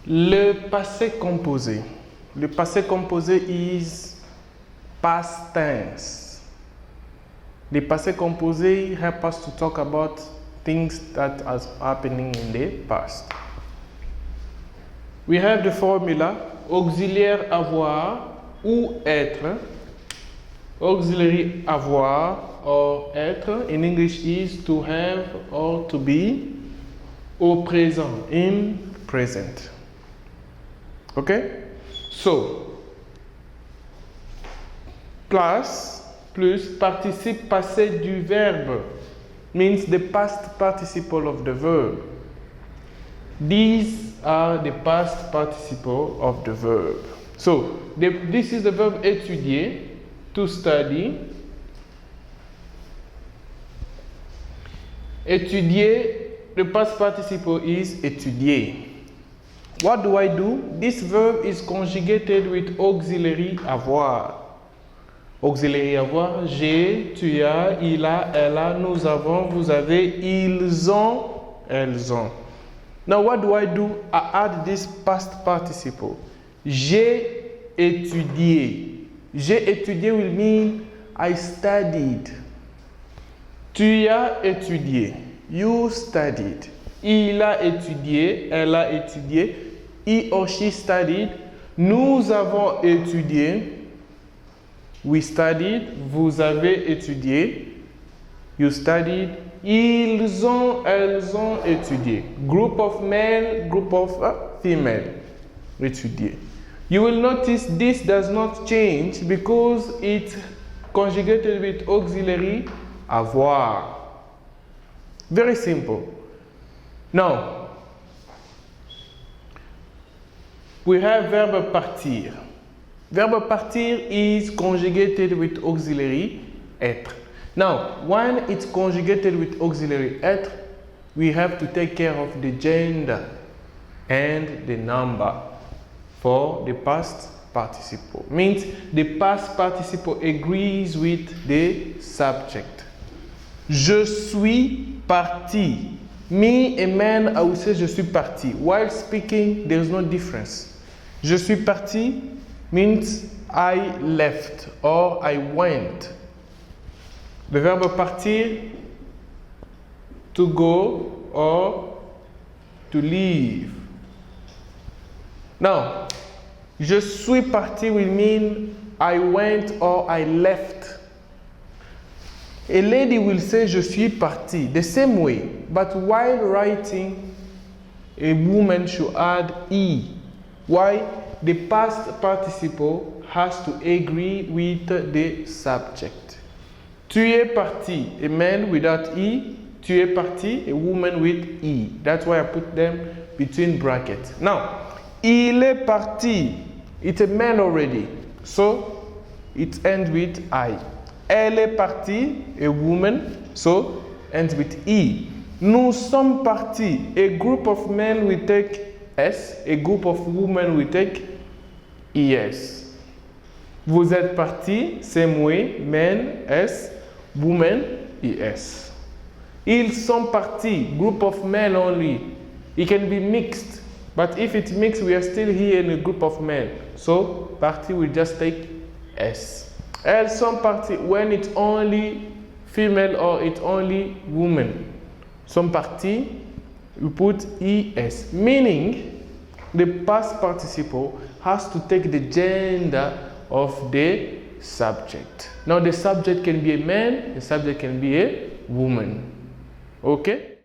Le passé composé. Le passé composé is past tense. The passé composé help us to talk about things that are happening in the past. We have the formula auxiliaire avoir ou être. Auxiliary avoir or être in English is to have or to be au présent, in present. Okay? So, plus participe passé du verbe means the past participle of the verb. These are the past participle of the verb. So, this is the verb étudier, to study. Étudier, the past participle is étudier. What do I do? This verb is conjugated with auxiliary avoir. Auxiliary avoir, j'ai, tu as, il a, elle a, nous avons, vous avez, ils ont, elles ont. Now what do I do? I add this past participle. J'ai étudié. J'ai étudié will mean I studied. Tu as étudié. You studied. Il a étudié. Elle a étudié. He or she studied. Nous avons étudié. We studied. Vous avez étudié. You studied. Ils ont, elles ont étudié. Group of male, group of female. Étudié. You will notice this does not change because it's conjugated with auxiliary avoir. Very simple. Now, we have verb partir. Verb partir is conjugated with auxiliary être. Now, when it's conjugated with auxiliary être, we have to take care of the gender and the number for the past participle. Means the past participle agrees with the subject. Je suis parti. Me, a man, I will say je suis parti. While speaking, there is no difference. Je suis parti means I left or I went. The verb partir, to go or to leave. Now, je suis parti will mean I went or I left. A lady will say je suis parti the same way, but while writing, a woman should add e. Why? The past participle has to agree with the subject. Tu es parti, a man without e. Tu es parti, a woman with e. That's why I put them between brackets. Now, il est parti. It's a man already. So, it ends with I. Elle est partie, a woman. So, ends with E. Nous sommes partis. A group of men will take S. A group of women will take ES. Vous êtes partis, same way. Men, S. Women, ES. Ils sont partis. Group of men only. It can be mixed. But if it's mixed, we are still here in a group of men. So, parti will just take S. Elles sont parties when it's only female or it's only woman. Sont parties, we put ES. Meaning, the past participle has to take the gender of the subject. Now, the subject can be a man, the subject can be a woman. Okay?